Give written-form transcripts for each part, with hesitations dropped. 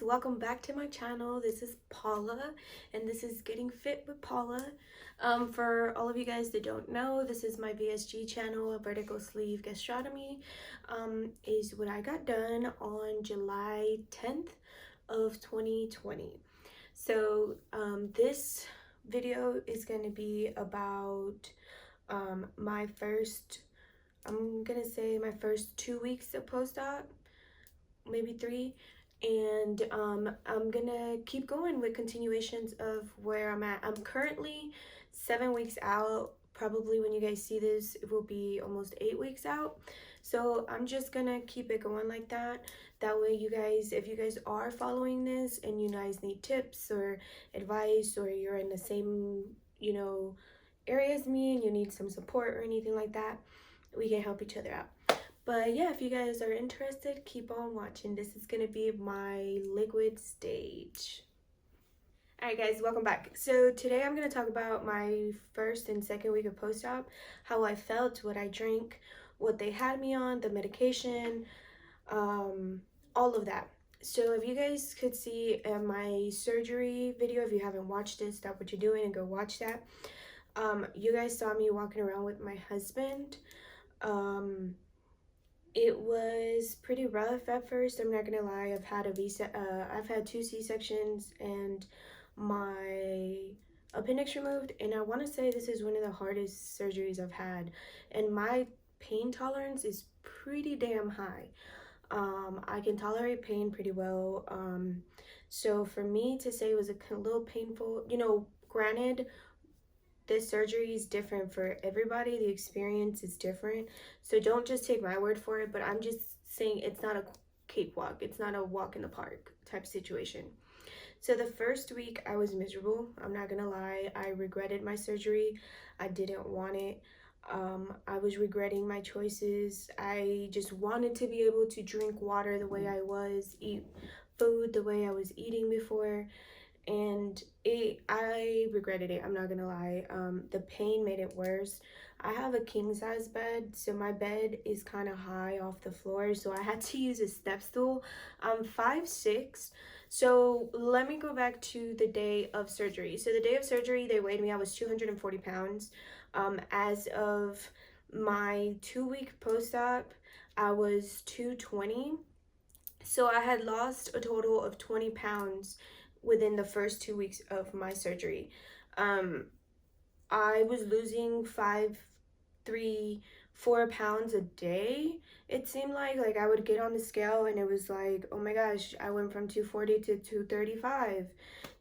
welcome back to my channel. This is Paula and this is Getting Fit with Paula. For all of you guys that don't know, this is my VSG channel. A vertical sleeve gastrotomy is what I got done on July 10th of 2020. So this video is going to be about my first, I'm going to say my first 2 weeks of post-op, maybe 3, and I'm gonna keep going with continuations of where I'm at. I'm currently 7 weeks out. Probably when you guys see this, it will be almost 8 weeks out. So I'm just gonna keep it going like that. That way you guys, if you guys are following this and you guys need tips or advice, or you're in the same area as me and you need some support or anything like that, we can help each other out. But yeah, if you guys are interested, keep on watching. This is gonna be my liquid stage. Alright guys, welcome back. So today I'm gonna talk about my first and second week of post-op, how I felt, what I drank, what they had me on, the medication, all of that. So if you guys could see my surgery video, if you haven't watched it, stop what you're doing and go watch that. You guys saw me walking around with my husband. It was pretty rough at first. I'm not gonna lie. I've had 2 C-sections and my appendix removed, and I want to say this is one of the hardest surgeries I've had, and my pain tolerance is pretty damn high. I can tolerate pain pretty well. So for me to say it was a little painful, granted, this surgery is different for everybody. The experience is different. So don't just take my word for it, but I'm just saying it's not a cakewalk. It's not a walk in the park type situation. So the first week I was miserable. I'm not gonna lie. I regretted my surgery. I didn't want it. I was regretting my choices. I just wanted to be able to drink water the way I was, eat food the way I was eating before, and I regretted it. I'm not gonna lie. The pain made it worse. I have a king size bed, so my bed is kind of high off the floor, so I had to use a step stool. I'm 5'6", so let me go back to the day of surgery. So the day of surgery, they weighed me. I was 240 pounds. As of my 2-week post-op, I was 220. So I had lost a total of 20 pounds within the first 2 weeks of my surgery. I was losing 5, 3, 4 pounds a day. It seemed like I would get on the scale and it was like, oh my gosh, I went from 240 to 235.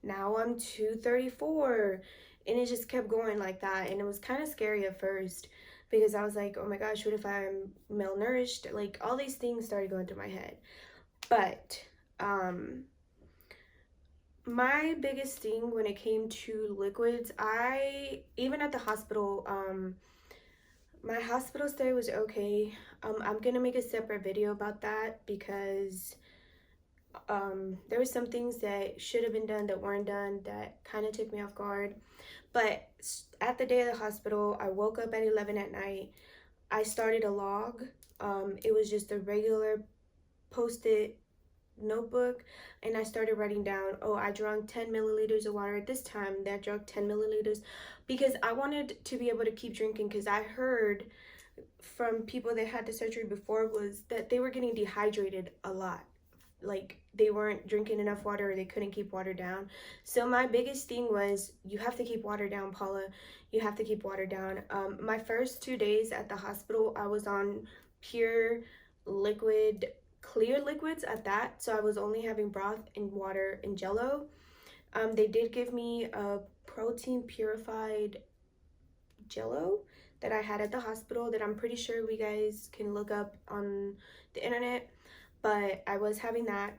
Now I'm 234. And it just kept going like that. And it was kind of scary at first because I was like, oh my gosh, what if I'm malnourished? Like, all these things started going through my head. But my biggest thing when it came to liquids, even at the hospital, my hospital stay was okay. I'm gonna make a separate video about that because there were some things that should have been done that weren't done that kind of took me off guard. But at the day of the hospital, I woke up at 11 at night. I started a log. It was just a regular post-it notebook, and I started writing down, oh, I drank 10 milliliters of water at this time, that drank 10 milliliters, because I wanted to be able to keep drinking, because I heard from people that had the surgery before was that they were getting dehydrated a lot. Like, they weren't drinking enough water, or they couldn't keep water down. So my biggest thing was, you have to keep water down, Paula. You have to keep water down. My first 2 days at the hospital, I was on pure liquid, clear liquids at that, so I was only having broth and water and jello. They did give me a protein purified jello that I had at the hospital that I'm pretty sure we guys can look up on the internet, but I was having that.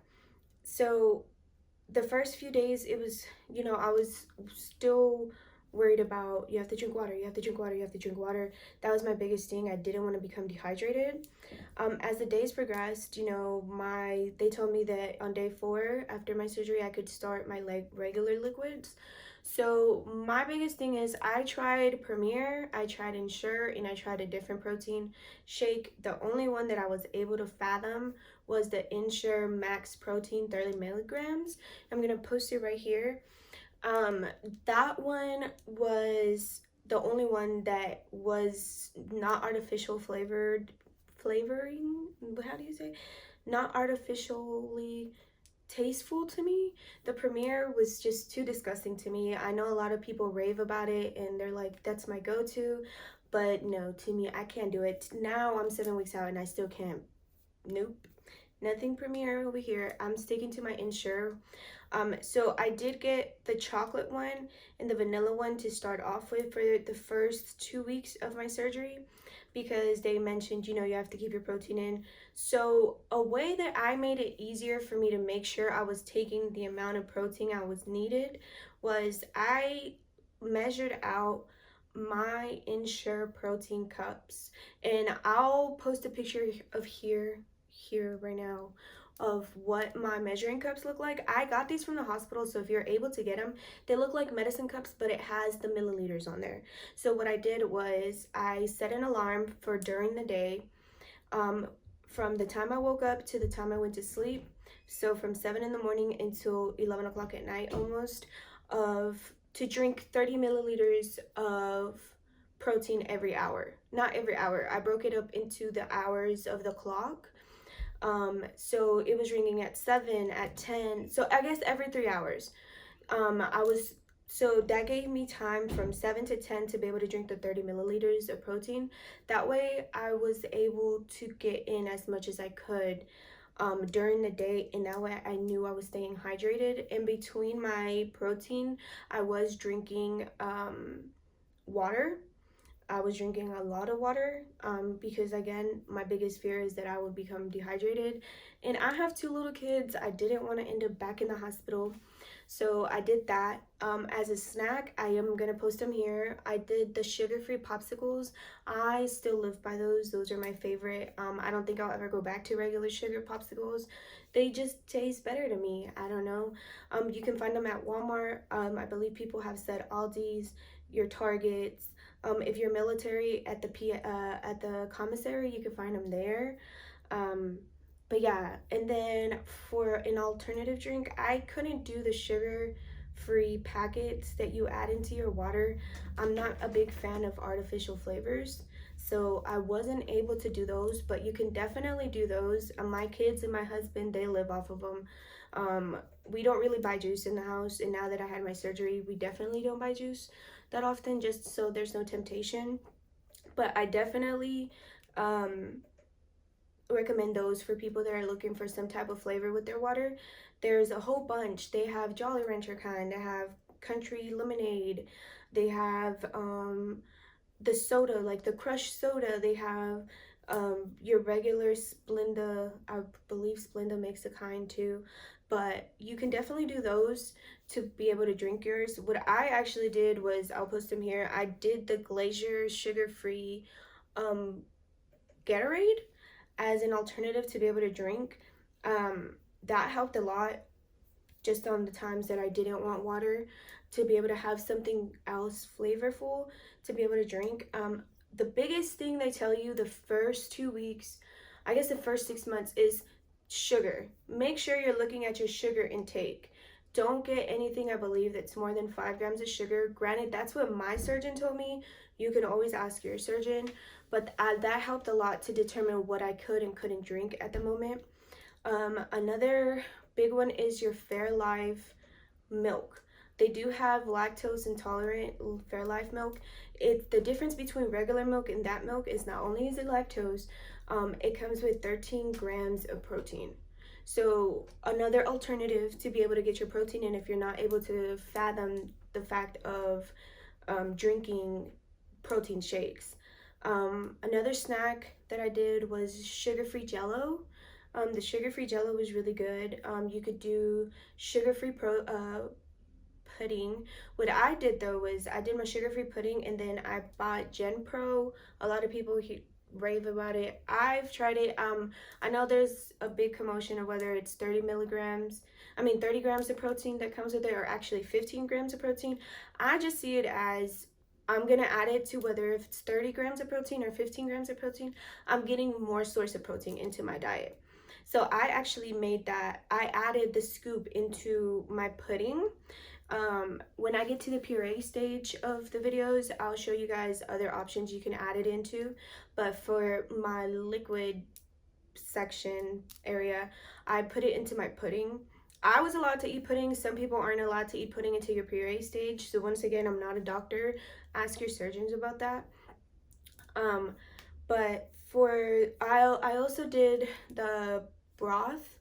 So the first few days, it was, I was still worried about, you have to drink water, you have to drink water, you have to drink water. That was my biggest thing. I didn't want to become dehydrated. As the days progressed, they told me that on day 4 after my surgery, I could start my regular liquids. So my biggest thing is I tried Premier, I tried Ensure, and I tried a different protein shake. The only one that I was able to fathom was the Ensure Max Protein 30 milligrams. I'm gonna post it right here. Um, that one was the only one that was not artificial flavoring. How do you say? Not artificially tasteful to me. The Premier was just too disgusting to me. I know a lot of people rave about it and they're like, that's my go-to, but no, to me, I can't do it. Now I'm 7 weeks out and I still can't. Nope. Nothing Premier over here. I'm sticking to my Ensure. So I did get the chocolate one and the vanilla one to start off with for the first 2 weeks of my surgery, because they mentioned, you have to keep your protein in. So a way that I made it easier for me to make sure I was taking the amount of protein I was needed was I measured out my Ensure protein cups, and I'll post a picture of here right now of what my measuring cups look like. I got these from the hospital, so if you're able to get them, they look like medicine cups, but it has the milliliters on there. So what I did was I set an alarm for during the day, from the time I woke up to the time I went to sleep. So from 7 in the morning until 11 o'clock at night almost, to drink 30 milliliters of protein every hour. Not every hour. I broke it up into the hours of the clock. So it was ringing at 7, at 10. So I guess every 3 hours. So that gave me time from 7 to 10 to be able to drink the 30 milliliters of protein. That way I was able to get in as much as I could during the day, and that way I knew I was staying hydrated. In between my protein, I was drinking water. I was drinking a lot of water, because again, my biggest fear is that I would become dehydrated. And I have 2 little kids. I didn't want to end up back in the hospital. So I did that. As a snack, I am going to post them here. I did the sugar-free popsicles. I still live by those. Those are my favorite. I don't think I'll ever go back to regular sugar popsicles. They just taste better to me. I don't know. You can find them at Walmart. I believe people have said Aldi's, your Targets. If you're military, at the commissary, you can find them there. But yeah, and then for an alternative drink, I couldn't do the sugar-free packets that you add into your water. I'm not a big fan of artificial flavors, so I wasn't able to do those, but you can definitely do those. My kids and my husband, they live off of them. We don't really buy juice in the house, and now that I had my surgery, we definitely don't buy juice that often, just so there's no temptation. But I definitely recommend those for people that are looking for some type of flavor with their water. There's a whole bunch. They have Jolly Rancher kind, they have country lemonade, they have the soda, like the crushed soda, they have your regular Splenda. I believe Splenda makes a kind too, but you can definitely do those to be able to drink yours. What I actually did was, I'll post them here, I did the Glacier sugar-free Gatorade as an alternative to be able to drink. That helped a lot, just on the times that I didn't want water, to be able to have something else flavorful to be able to drink. The biggest thing they tell you the first 2 weeks, I guess the first 6 months, is sugar. Make sure you're looking at your sugar intake. Don't get anything, I believe, that's more than 5 grams of sugar. Granted, that's what my surgeon told me. You can always ask your surgeon, but that helped a lot to determine what I could and couldn't drink at the moment. Another big one is your Fairlife milk. They do have lactose intolerant Fairlife milk. The difference between regular milk and that milk is not only is it lactose, it comes with 13 grams of protein. So another alternative to be able to get your protein in if you're not able to fathom the fact of drinking protein shakes. Another snack that I did was sugar-free Jello. The sugar-free Jello was really good. You could do sugar-free pudding. What I did though was I did my sugar-free pudding, and then I bought Gen Pro. A lot of people rave about it. I've tried it. I know there's a big commotion of whether it's 30 milligrams 30 grams of protein that comes with it, or actually 15 grams of protein. I just see it as I'm gonna add it to, whether if it's 30 grams of protein or 15 grams of protein, I'm getting more source of protein into my diet. So I actually made that, I added the scoop into my pudding. When I get to the puree stage of the videos, I'll show you guys other options you can add it into. But for my liquid section area, I put it into my pudding. I was allowed to eat pudding. Some people aren't allowed to eat pudding until your puree stage. So once again, I'm not a doctor. Ask your surgeons about that. But I also did the broth.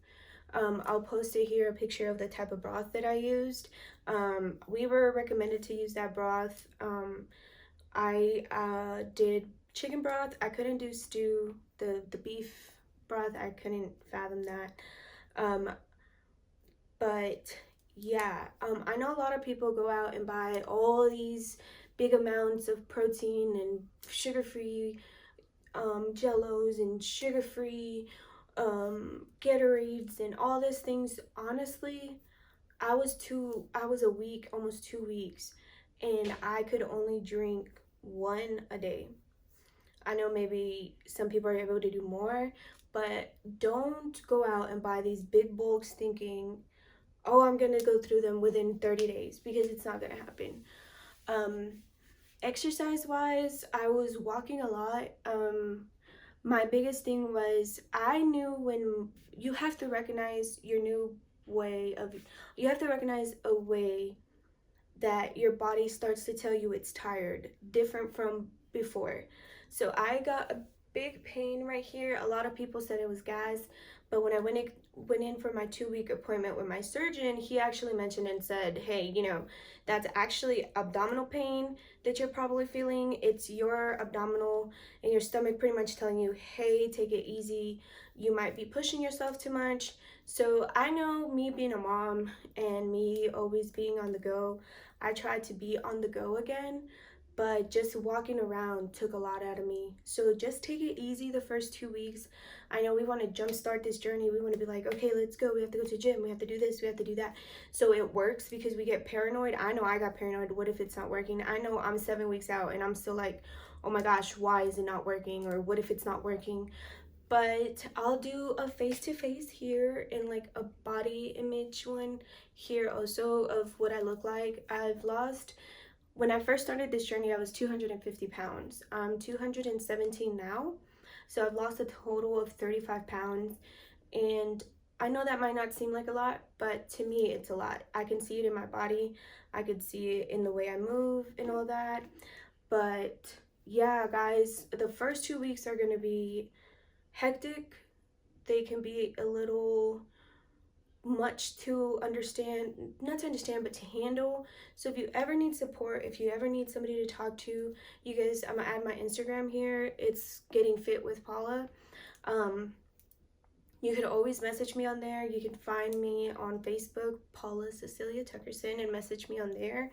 I'll post it here, a picture of the type of broth that I used. We were recommended to use that broth. I did chicken broth. I couldn't do stew, the beef broth. I couldn't fathom that. But yeah, I know a lot of people go out and buy all these big amounts of protein and sugar-free jellos and sugar-free Gatorades and all these things. Honestly, I was a week, almost 2 weeks, and I could only drink one a day. I know maybe some people are able to do more, but don't go out and buy these big bulks thinking, oh, I'm gonna go through them within 30 days, because it's not gonna happen. Exercise wise, I was walking a lot. My biggest thing was, I knew when you have to recognize your new way of, you have to recognize a way that your body starts to tell you it's tired, different from before. So I got a big pain right here. A lot of people said it was gas, but when I went in for my 2-week appointment with my surgeon, he actually mentioned and said, hey, that's actually abdominal pain that you're probably feeling. It's your abdominal and your stomach pretty much telling you, hey, take it easy. You might be pushing yourself too much. So I know, me being a mom and me always being on the go, I tried to be on the go again, but just walking around took a lot out of me. So just take it easy the first 2 weeks. I know we want to jumpstart this journey. We want to be like, okay, let's go. We have to go to the gym. We have to do this. We have to do that. So it works because we get paranoid. I know I got paranoid. What if it's not working? I know I'm 7 weeks out and I'm still like, oh my gosh, why is it not working? Or what if it's not working? But I'll do a face-to-face here and like a body image one here also of what I look like. I've lost, when I first started this journey, I was 250 pounds. I'm 217 now. So I've lost a total of 35 pounds. And I know that might not seem like a lot, but to me, it's a lot. I can see it in my body. I could see it in the way I move and all that. But yeah, guys, the first 2 weeks are going to be hectic. They can be a little much to understand, not to understand, but to handle. So if you ever need support, if you ever need somebody to talk to, you guys, I'm gonna add my Instagram here. It's Getting Fit with Paula. You can always message me on there. You can find me on Facebook, Paula Cecilia Tuckerson, and message me on there.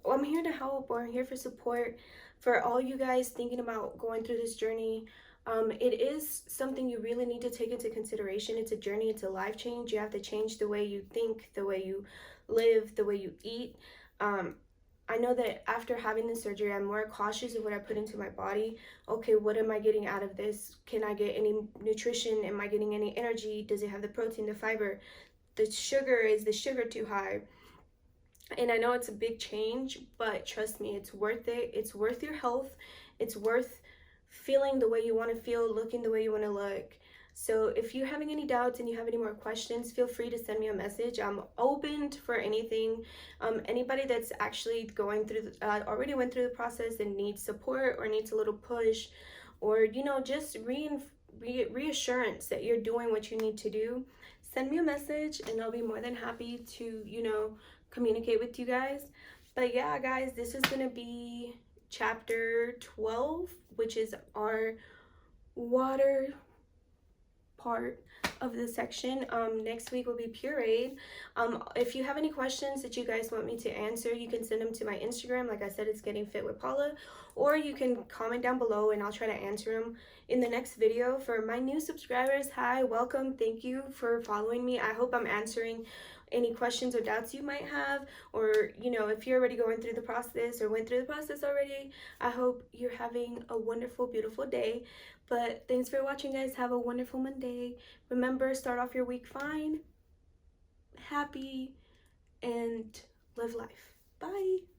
I'm here to help, or I'm here for support. For all you guys thinking about going through this journey, it is something you really need to take into consideration. It's a journey, it's a life change. You have to change the way you think, the way you live, the way you eat. I know that after having the surgery, I'm more cautious of what I put into my body. Okay, what am I getting out of this? Can I get any nutrition? Am I getting any energy? Does it have the protein, the fiber? The sugar, is the sugar too high? And I know it's a big change, but trust me, it's worth it. It's worth your health. It's worth feeling the way you want to feel, looking the way you want to look. So if you're having any doubts and you have any more questions, feel free to send me a message. I'm open for anything. Anybody that's actually going through, already went through the process and needs support or needs a little push, or, just reassurance that you're doing what you need to do, send me a message and I'll be more than happy to, communicate with you guys. But yeah, guys, this is going to be chapter 12, which is our water part of the section. Next week will be pureed. If you have any questions that you guys want me to answer, you can send them to my Instagram. Like I said, it's Getting Fit with Paula, or you can comment down below and I'll try to answer them in the next video. For my new subscribers, hi, welcome, thank you for following me. I hope I'm answering any questions or doubts you might have, or you know, if you're already going through the process or went through the process already, I hope you're having a wonderful, beautiful day. But thanks for watching, guys. Have a wonderful Monday. Remember, start off your week fine, happy, and live life. Bye.